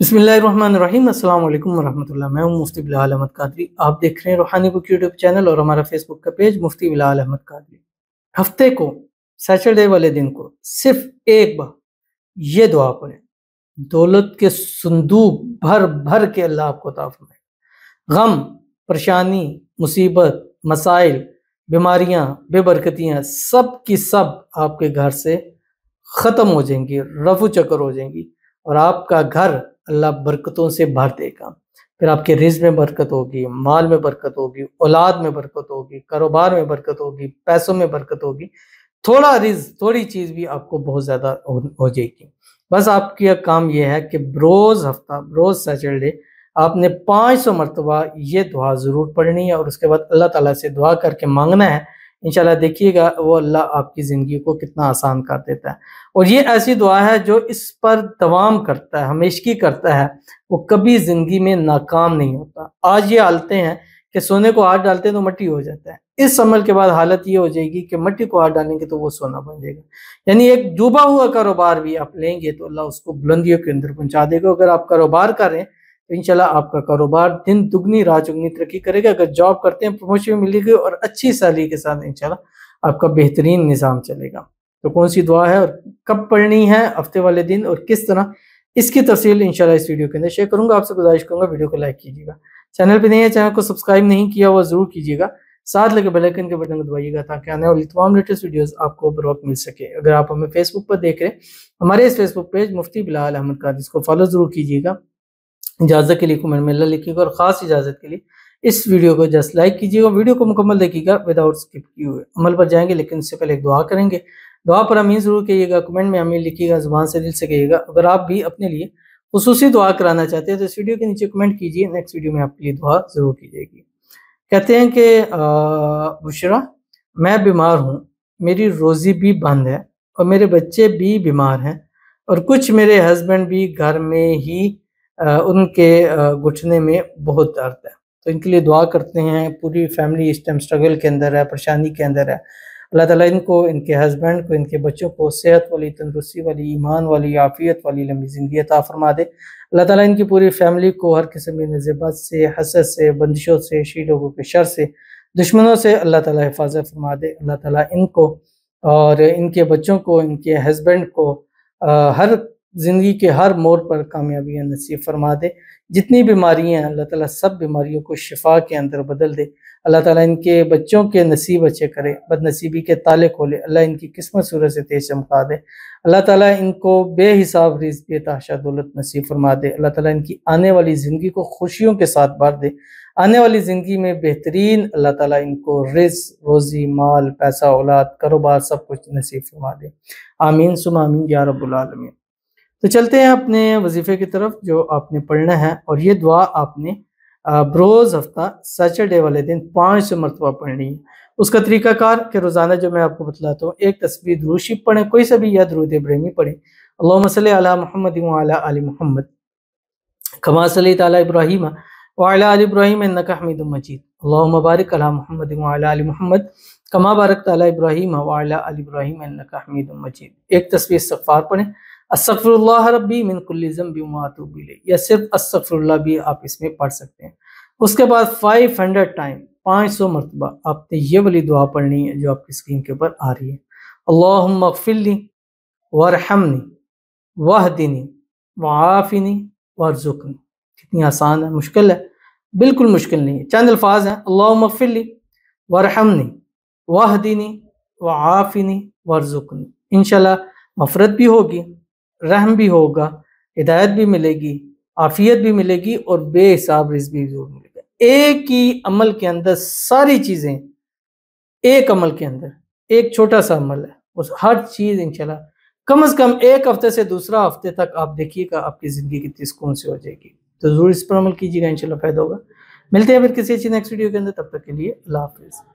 बिस्मिल्लाहिर्रहमानिर्रहीम। अस्सलाम वालेकुम वरहमतुल्लाह। मैं हूं मुफ्ती बिलाल अहमद कादरी। आप देख रहे हैं रूहानी बुक यूट्यूब चैनल और हमारा फेसबुक का पेज मुफ्ती बिलाल अहमद कादरी। हफ्ते को सैटरडे वाले दिन को सिर्फ एक बार ये दुआ पढ़ें, दौलत के संदूक भर भर के अल्लाह आपको अता फरमाए। गम, परेशानी, मुसीबत, मसाइल, बीमारियां, बेबरकतियां सब की सब आपके घर से ख़त्म हो जाएंगी, रफू चक्कर हो जाएंगी और आपका घर अल्लाह बरकतों से भर देगा। फिर आपके रिज़्क़ में बरकत होगी, माल में बरकत होगी, औलाद में बरकत होगी, कारोबार में बरकत होगी, पैसों में बरकत होगी। थोड़ा रिज़्क़, थोड़ी चीज़ भी आपको बहुत ज़्यादा हो जाएगी। बस आपका काम ये है कि रोज़ सैटरडे आपने 500 मरतबा ये दुआ ज़रूर पढ़नी है और उसके बाद अल्लाह ताला से दुआ करके मांगना है। इंशाल्लाह देखिएगा वो अल्लाह आपकी ज़िंदगी को कितना आसान कर देता है। और ये ऐसी दुआ है जो इस पर दवाम करता है, हमेशगी करता है, वो कभी ज़िंदगी में नाकाम नहीं होता। आज ये हालतें हैं कि सोने को हाथ डालते हैं तो मिट्टी हो जाता है। इस अमल के बाद हालत ये हो जाएगी कि मिट्टी को हाथ डालेंगे तो वो सोना बन जाएगा। यानी एक डूबा हुआ कारोबार भी आप लेंगे तो अल्लाह उसको बुलंदियों के अंदर पहुँचा देगा। अगर आप कारोबार कर रहे हैं तो इंशाल्लाह आपका कारोबार दिन दुगनी रात चौगनी तरक्की करेगा। अगर जॉब करते हैं प्रमोशन मिलेगी और अच्छी सैलरी के साथ इंशाल्लाह आपका बेहतरीन निज़ाम चलेगा। तो कौन सी दुआ है और कब पढ़नी है, हफ्ते वाले दिन और किस तरह, इसकी तफसील इंशाल्लाह इस वीडियो के अंदर शेयर करूंगा। आपसे गुजारिश करूंगा वीडियो को लाइक कीजिएगा, चैनल पे नहीं है चैनल को सब्सक्राइब नहीं किया हुआ जरूर कीजिएगा, साथ लगे बेल आइकन के बटन को दबाइएगा ताकि आने वाली तमाम लेटेस्ट वीडियोस आपको बर वक्त मिल सके। अगर आप हमें फेसबुक पर देख रहे हैं, हमारे इस फेसबुक पेज मुफ्ती बिलाल अहमद कादरी, इसको फॉलो जरूर कीजिएगा। इजाज़त के लिए कमेंट में अल्लाह लिखिएगा और ख़ास इजाज़त के लिए इस वीडियो को जस्ट लाइक कीजिएगा। वीडियो को मुकम्मल देखिएगा विदाउट स्किप किए हुए। अमल पर जाएंगे लेकिन इससे पहले एक दुआ करेंगे। दुआ पर आमीन ज़रूर कहिएगा, कमेंट में आमीन लिखिएगा, ज़ुबान से दिल से कहिएगा। अगर आप भी अपने लिए खुसूसी दुआ कराना चाहते हैं तो इस वीडियो के नीचे कमेंट कीजिए, नेक्स्ट वीडियो में आपके लिए दुआ ज़रूर की जाएगी। कहते हैं कि बुशरा, मैं बीमार हूँ, मेरी रोज़ी भी बंद है और मेरे बच्चे भी बीमार हैं और कुछ मेरे हस्बैंड भी घर में ही उनके घुटने में बहुत दर्द है। तो इनके लिए दुआ करते हैं। पूरी फैमिली इस टाइम स्ट्रगल के अंदर है, परेशानी के अंदर है। अल्लाह ताला इनको, इनके हस्बैंड को, इनके बच्चों को सेहत वाली, तंदुरुस्ती वाली, ईमान वाली, आफियत वाली लंबी ज़िंदगी अता फरमा दे। अल्लाह ताला इनकी पूरी फैमिली को हर किस्म की नज़बत से, हसद से, बंदिशों से, शी लोगों के शर से, दुश्मनों से अल्लाह ताला हिफाजत फरमा दे। अल्लाह ताला इनको और इनके बच्चों को, इनके हस्बैंड को हर ज़िंदगी के हर मोड़ पर कामयाबियाँ नसीब फरमा दे। जितनी बीमारियाँ हैं अल्लाह ताला सब बीमारियों को शिफा के अंदर बदल दे। अल्लाह ताला इनके बच्चों के नसीब अच्छे करे, बदनसीबी के ताले खोले, अल्लाह इनकी किस्मत सूरत से तेज चमका दे। अल्लाह ताला इनको बेहिसाब रिज़्क़, बेतहाशा दौलत नसीब फरमा दे। अल्लाह ताला इनकी आने वाली ज़िंदगी को खुशियों के साथ भर दे। आने वाली ज़िंदगी में बेहतरीन अल्लाह ताला इनको रिज़्क़, रोज़ी, माल, पैसा, औलाद, कारोबार सब कुछ नसीब फरमा दे। आमीन सुम्मा आमीन या रब्बुल आलमीन। तो चलते हैं अपने वजीफ़े की तरफ जो आपने पढ़ना है और ये दुआ आपने बरोज़ हफ्ता सैटरडे वाले दिन 500 मरतबा पढ़नी है। उसका तरीक़ाकार कि रोज़ाना जो मैं आपको बतलाता हूँ, एक तस्बीह दुरूद शरीफ पढ़ें, कोई सा भी, या दुरूद इब्राहिमी पढ़ें। अल्लाहुम्मा सल्लि अला मुहम्मद व अला आलि मुहम्मद कमा सल्लैता अला इब्राहीम व अला आलि इब्राहीम इन्नका हमीदुम मजीद। अल्लाहुम्मा बारिक अला मुहम्मद व अला आलि मुहम्मद कमा बारकता अला इब्राहीम व अला आलि इब्राहीम इन्नका हमीदुम मजीद। एक तस्बीह इस्तिग़फ़ार पढ़ें, अस्तग़फ़िरुल्लाह रब्बी मिन कुल्लि ज़ंबि व अतूबु इलैह, या सिर्फ अस्तग़फ़िरुल्लाह भी आप इसमें पढ़ सकते हैं। उसके बाद 500 टाइम, 500 मरतबा आपने ये वाली दुआ पढ़नी है जो आपकी स्क्रीन के ऊपर आ रही है। अल्लाहुम्मा अग़फ़िरली वरहमनी वहदिनी वआफ़िनी वरज़ुक़नी। कितनी आसान है, मुश्किल है? बिल्कुल मुश्किल नहीं है। चंद अल्फाज हैं, अल्लाहुम्मा अग़फ़िरली वरहमनी वहदिनी वआफ़िनी वरज़ुक़नी। इंशाल्लाह मफ़रत भी होगी, रहम भी होगा, हिदायत भी मिलेगी, आफियत भी मिलेगी और बेहिसाब रिज़्क़ भी ज़रूर मिलेगा। एक ही अमल के अंदर सारी चीज़ें, एक अमल के अंदर एक छोटा सा अमल है, उस हर चीज़ इंशाल्लाह कम से कम एक हफ्ते से दूसरा हफ्ते तक आप देखिएगा आपकी ज़िंदगी कितनी सुकून से हो जाएगी। तो ज़रूर इस पर अमल कीजिएगा, इंशाल्लाह फ़ायदा होगा। मिलते हैं फिर किसी अच्छी नेक्स्ट वीडियो के अंदर, तब तक के लिए अल्लाह हाफ़िज़।